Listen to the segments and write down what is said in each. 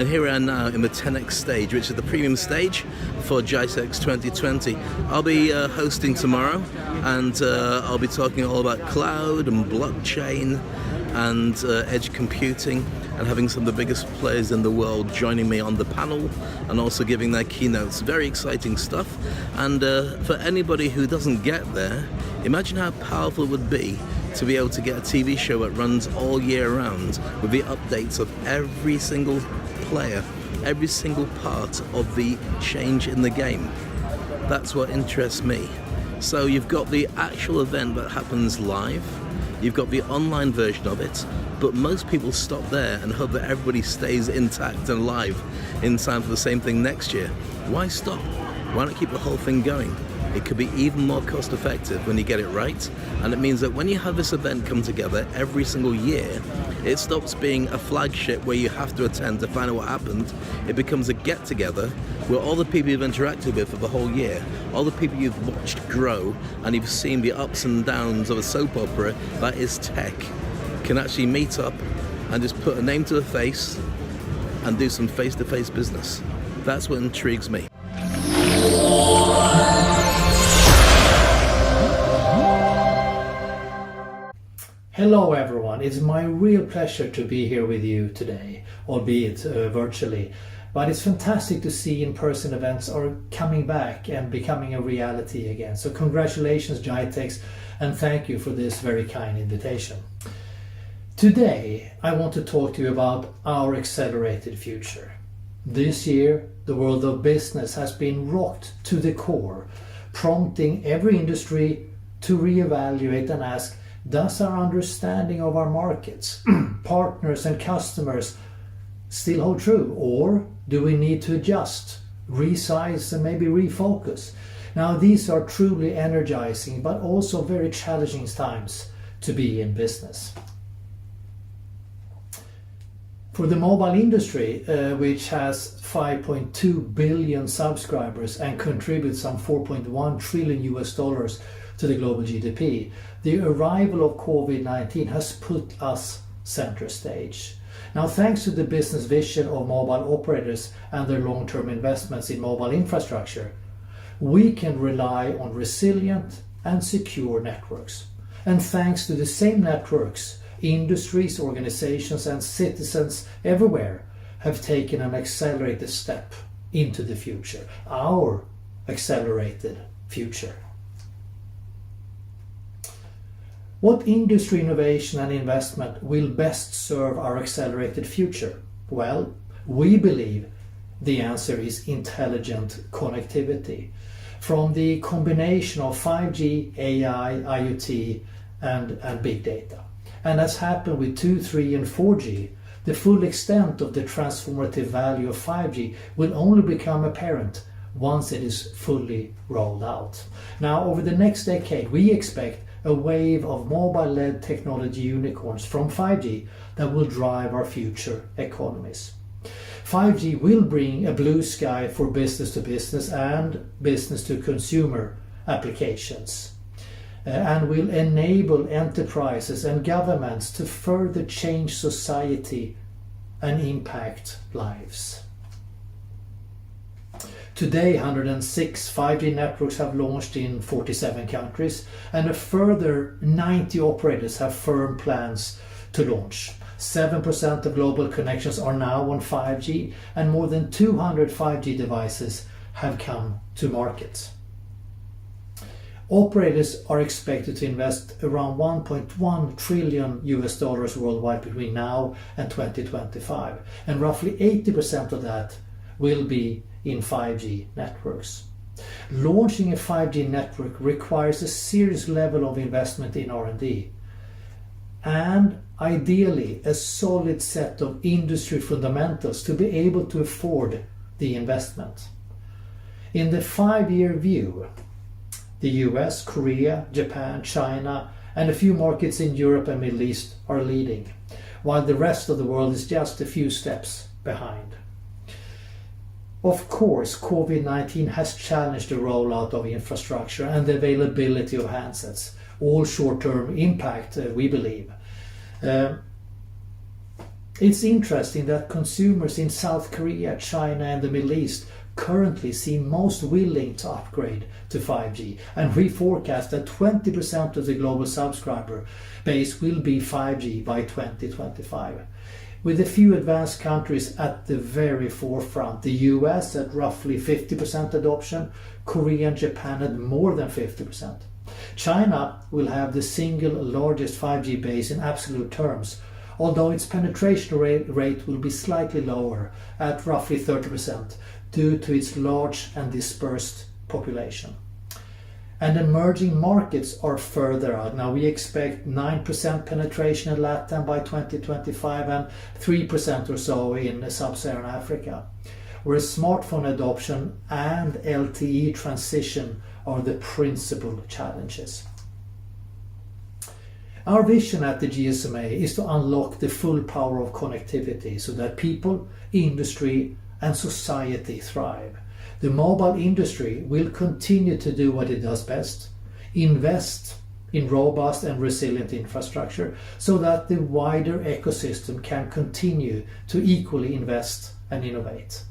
here we are now in the 10X stage, which is the premium stage for GITEX 2020. I'll be hosting tomorrow, and I'll be talking all about cloud and blockchain and edge computing, and having some of the biggest players in the world joining me on the panel and also giving their keynotes. Very exciting stuff. And for anybody who doesn't get there, imagine how powerful it would be to be able to get a TV show that runs all year round with the updates of every single player, every single part of the change in the game. That's what interests me. So you've got the actual event that happens live, you've got the online version of it, but most people stop there and hope that everybody stays intact and alive in time for the same thing next year. Why stop? Why not keep the whole thing going? It could be even more cost effective when you get it right, and it means that when you have this event come together every single year, it stops being a flagship where you have to attend to find out what happened. It becomes a get together where all the people you've interacted with for the whole year, all the people you've watched grow, and you've seen the ups and downs of a soap opera that is tech, can actually meet up and just put a name to a face and do some face-to-face business. That's what intrigues me. Hello everyone, it's my real pleasure to be here with you today, albeit virtually. But it's fantastic to see in-person events are coming back and becoming a reality again. So congratulations GITEX, and thank you for this very kind invitation. Today I want to talk to you about our accelerated future. This year the world of business has been rocked to the core, prompting every industry to reevaluate and ask, does our understanding of our markets, partners and customers still hold true, or do we need to adjust, resize and maybe refocus? Now these are truly energizing but also very challenging times to be in business. For the mobile industry, which has 5.2 billion subscribers and contributes some 4.1 trillion US dollars to the global GDP, the arrival of COVID-19 has put us center stage. Now, thanks to the business vision of mobile operators and their long-term investments in mobile infrastructure, we can rely on resilient and secure networks. And thanks to the same networks, industries, organizations and citizens everywhere have taken an accelerated step into the future, our accelerated future. What industry innovation and investment will best serve our accelerated future? Well, we believe the answer is intelligent connectivity. From the combination of 5G, AI, IoT and big data. And as happened with 2, 3 and 4G, the full extent of the transformative value of 5G will only become apparent once it is fully rolled out. Now, over the next decade, we expect a wave of mobile-led technology unicorns from 5G that will drive our future economies. 5G will bring a blue sky for business-to-business and business-to-consumer applications, and will enable enterprises and governments to further change society and impact lives. Today, 106 5G networks have launched in 47 countries, and a further 90 operators have firm plans to launch. 7% of global connections are now on 5G, and more than 200 5G devices have come to market. Operators are expected to invest around 1.1 trillion US dollars worldwide between now and 2025, and roughly 80% of that will be in 5G networks. Launching a 5G network requires a serious level of investment in R&D and ideally a solid set of industry fundamentals to be able to afford the investment. In the 5-year view, the US, Korea, Japan, China and a few markets in Europe and Middle East are leading, while the rest of the world is just a few steps behind. Of course, COVID-19 has challenged the rollout of infrastructure and the availability of handsets, all short-term impact, we believe. It's interesting that consumers in South Korea, China and the Middle East currently seem most willing to upgrade to 5G, and we forecast that 20% of the global subscriber base will be 5G by 2025. With a few advanced countries at the very forefront, the US at roughly 50% adoption, Korea and Japan at more than 50%. China will have the single largest 5G base in absolute terms, although its penetration rate will be slightly lower at roughly 30% due to its large and dispersed population. And emerging markets are further out. Now we expect 9% penetration in LATAM by 2025 and 3% or so in sub-Saharan Africa, where smartphone adoption and LTE transition are the principal challenges. Our vision at the GSMA is to unlock the full power of connectivity so that people, industry and society thrive. The mobile industry will continue to do what it does best, invest in robust and resilient infrastructure so that the wider ecosystem can continue to equally invest and innovate.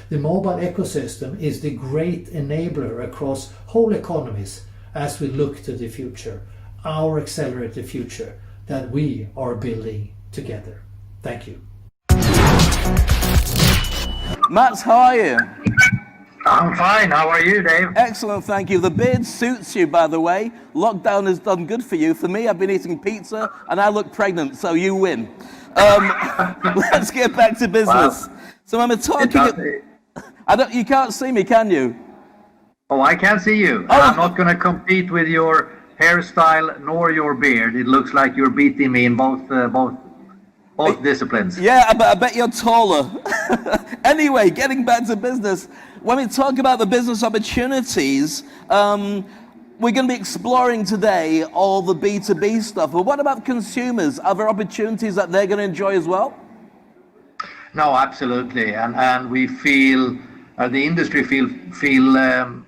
The mobile ecosystem is the great enabler across whole economies as we look to the future, our accelerated future that we are building together. Thank you. Mats, how are you? I'm fine. How are you, Dave? Excellent, thank you. The beard suits you, by the way. Lockdown has done good for you. For me, I've been eating pizza and I look pregnant, so you win. Let's get back to business. Wow. So I'm talking... you can't see me, can you? Oh, I can see you. Oh. I'm not going to compete with your hairstyle nor your beard. It looks like you're beating me in both disciplines. Yeah, I bet you're taller. Anyway, getting back to business. When we talk about the business opportunities, we're going to be exploring today all the B2B stuff. But what about consumers? Are there opportunities that they're going to enjoy as well? No, absolutely. And we feel, the industry feel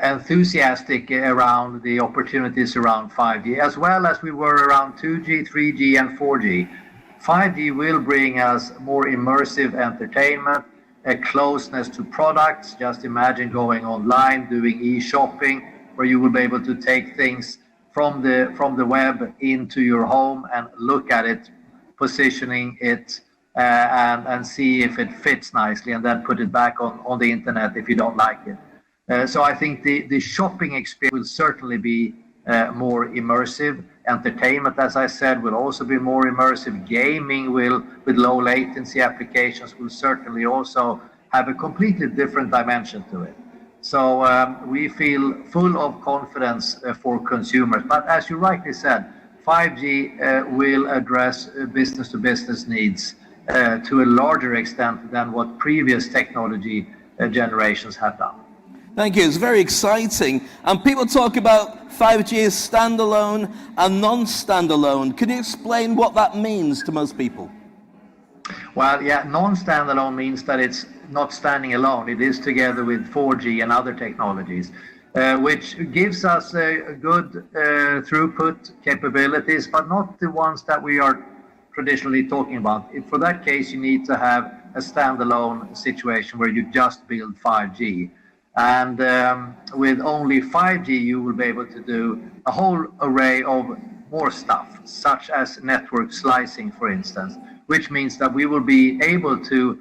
enthusiastic around the opportunities around 5G, as well as we were around 2G, 3G and 4G. 5G will bring us more immersive entertainment, a closeness to products. Just imagine going online, doing e-shopping, where you will be able to take things from the web into your home and look at it, positioning it, and see if it fits nicely, and then put it back on the internet if you don't like it. So I think the shopping experience will certainly be more immersive. Entertainment, as I said, will also be more immersive. Gaming will, with low latency applications, will certainly also have a completely different dimension to it. So we feel full of confidence for consumers. But as you rightly said, 5G will address business-to-business needs to a larger extent than what previous technology generations have done. Thank you. It's very exciting. And people talk about 5G as standalone and non-standalone. Could you explain what that means to most people? Well, yeah, non-standalone means that it's not standing alone. It is together with 4G and other technologies, which gives us a good throughput capabilities, but not the ones that we are traditionally talking about. For that case, you need to have a standalone situation where you just build 5G. And with only 5G, you will be able to do a whole array of more stuff, such as network slicing, for instance, which means that we will be able to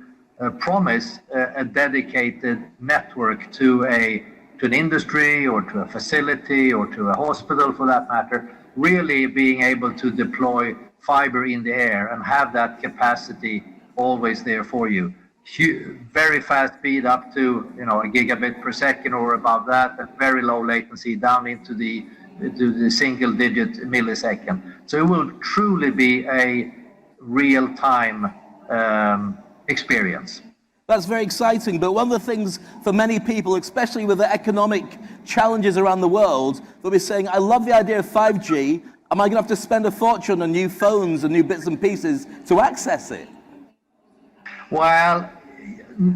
promise a dedicated network to an industry or to a facility or to a hospital, for that matter, really being able to deploy fiber in the air and have that capacity always there for you. Very fast speed up to a gigabit per second or above that, and very low latency down into the single digit millisecond. So it will truly be a real-time experience. That's very exciting, but one of the things for many people, especially with the economic challenges around the world, they'll be saying, I love the idea of 5G, am I going to have to spend a fortune on new phones and new bits and pieces to access it? Well,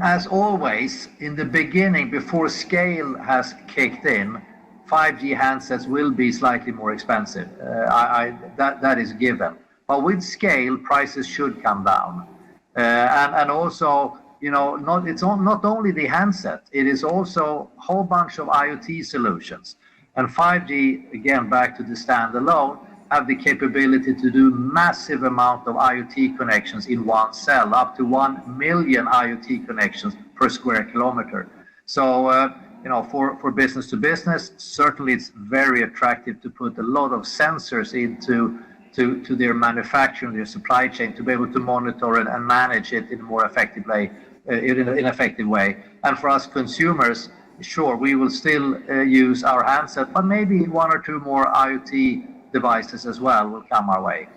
as always, in the beginning, before scale has kicked in, 5G handsets will be slightly more expensive. That is given. But with scale, prices should come down. And also, not only the handset, it is also a whole bunch of IoT solutions. And 5G, again, back to the standalone, have the capability to do massive amount of IoT connections in one cell, up to 1 million IoT connections per square kilometer. So, for business to business, certainly it's very attractive to put a lot of sensors into their manufacturing, their supply chain, to be able to monitor it and manage it in a more effective way. And for us consumers, sure, we will still use our handset, but maybe one or two more IoT devices as well will come our way.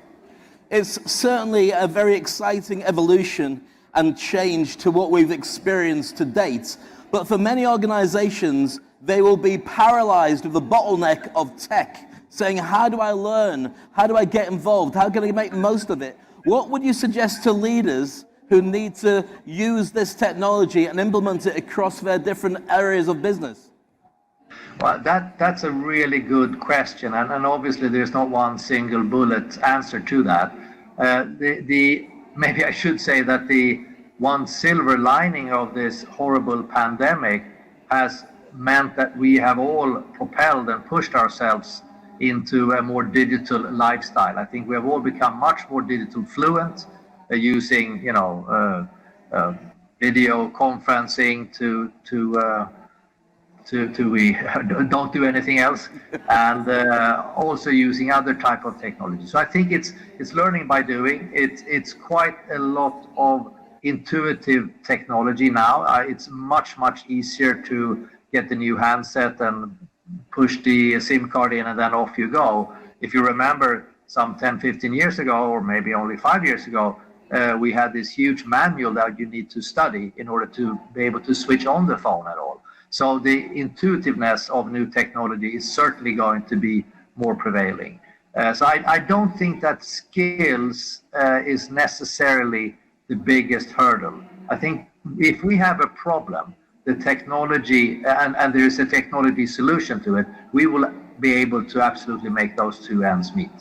It's certainly a very exciting evolution and change to what we've experienced to date. But for many organizations, they will be paralyzed with the bottleneck of tech, saying, how do I learn? How do I get involved? How can I make most of it? What would you suggest to leaders who need to use this technology and implement it across their different areas of business? Well, that's a really good question, and obviously there's not one single bullet answer to that. Maybe I should say that the one silver lining of this horrible pandemic has meant that we have all propelled and pushed ourselves into a more digital lifestyle. I think we have all become much more digital fluent, using video conferencing to we don't do anything else, and also using other type of technology. So I think it's learning by doing. It's quite a lot of intuitive technology now. It's much easier to get the new handset and push the SIM card in and then off you go. If you remember some 10-15 years ago, or maybe only 5 years ago, we had this huge manual that you need to study in order to be able to switch on the phone at all. So the intuitiveness of new technology is certainly going to be more prevailing. So I don't think that skills is necessarily the biggest hurdle. I think if we have a problem, the technology, and there is a technology solution to it, we will be able to absolutely make those two ends meet.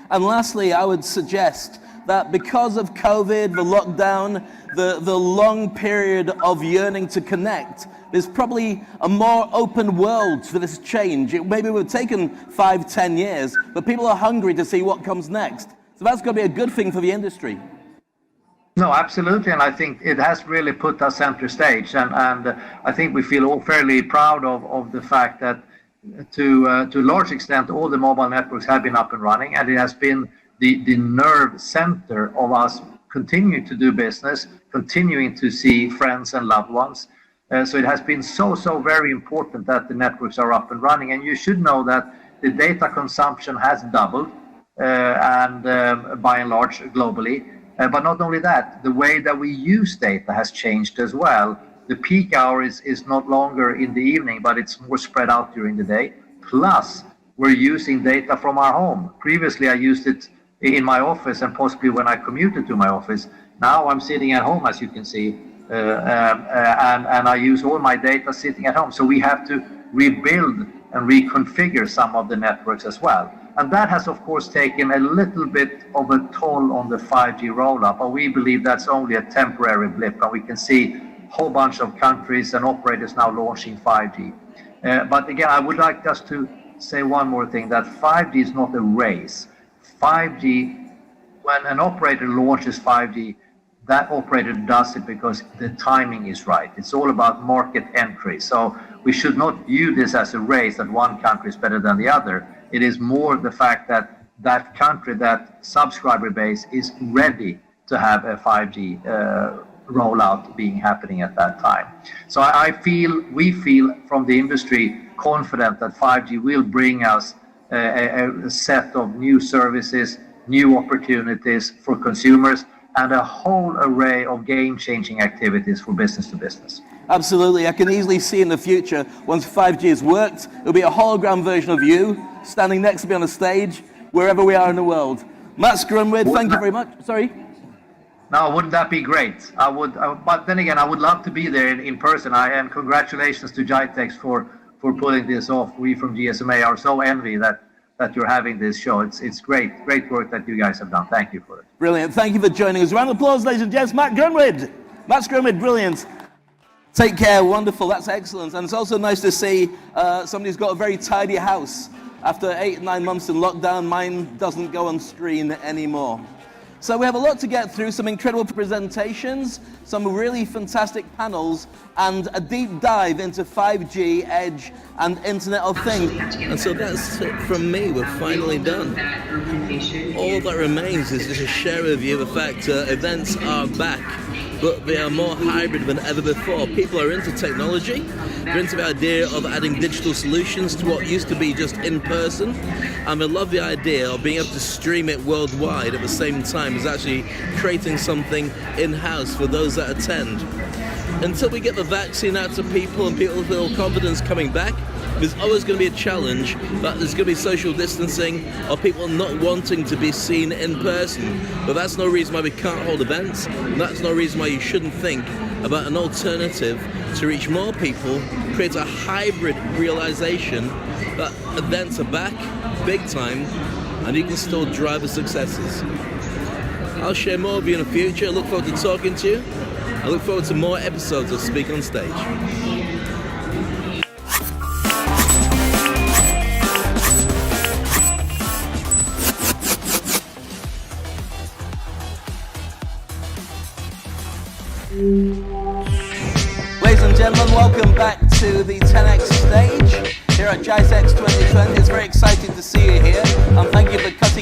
And lastly, I would suggest that because of COVID, the lockdown, the long period of yearning to connect, there's probably a more open world for this change. Maybe we've taken 5-10 years, but people are hungry to see what comes next. So that's going to be a good thing for the industry. No, absolutely, and I think it has really put us center stage, and I think we feel all fairly proud of the fact that to a large extent all the mobile networks have been up and running, and it has been the nerve center of us continuing to do business, continuing to see friends and loved ones. So it has been so very important that the networks are up and running, and you should know that the data consumption has doubled, and by and large globally. But not only that, the way that we use data has changed as well. The peak hour is not longer in the evening, but it's more spread out during the day. Plus, we're using data from our home. Previously, I used it in my office and possibly when I commuted to my office. Now I'm sitting at home, as you can see, and I use all my data sitting at home. So we have to rebuild and reconfigure some of the networks as well. And that has, of course, taken a little bit of a toll on the 5G rollout, but we believe that's only a temporary blip, and we can see a whole bunch of countries and operators now launching 5G. But again, I would like just to say one more thing, that 5G is not a race. 5G, when an operator launches 5G, that operator does it because the timing is right. It's all about market entry. So we should not view this as a race that one country is better than the other. It is more the fact that that country, that subscriber base is ready to have a 5G rollout happening at that time. So we feel from the industry confident that 5G will bring us a set of new services, new opportunities for consumers, and a whole array of game-changing activities for business to business. Absolutely. I can easily see in the future, once 5G has worked, it'll be a hologram version of you standing next to me on a stage, wherever we are in the world. Mats Granryd, thank you very much. Sorry? No, wouldn't that be great? I would, but then again, I would love to be there in person. And congratulations to GITEX for pulling this off. We from GSMA are so envy that that you're having this show. It's great work that you guys have done. Thank you for it. Brilliant. Thank you for joining us. Round of applause, ladies and gents. Matt Granryd. Matt Granryd, brilliant. Take care. Wonderful. That's excellent. And it's also nice to see somebody who's got a very tidy house. After 8 or 9 months in lockdown, mine doesn't go on screen anymore. So we have a lot to get through, some incredible presentations, some really fantastic panels, and a deep dive into 5G, Edge, and Internet of Things. And so that's it from me. We're finally done. All that remains is just a share with you the fact events are back, but they are more hybrid than ever before. People are into technology. They're into the idea of adding digital solutions to what used to be just in person, and they love the idea of being able to stream it worldwide at the same time as actually creating something in-house for those that attend. Until we get the vaccine out to people and people feel confidence coming back, there's always going to be a challenge that there's going to be social distancing or people not wanting to be seen in person. But that's no reason why we can't hold events, and that's no reason why you shouldn't think about an alternative to reach more people, create a hybrid realization that events are back, big time, and you can still drive the successes. I'll share more with you in the future. I look forward to talking to you. I look forward to more episodes of Speak on Stage. Ladies and gentlemen, welcome back to the 10X stage here at GITEX 2020. It's very exciting to see you here, and thank you for cutting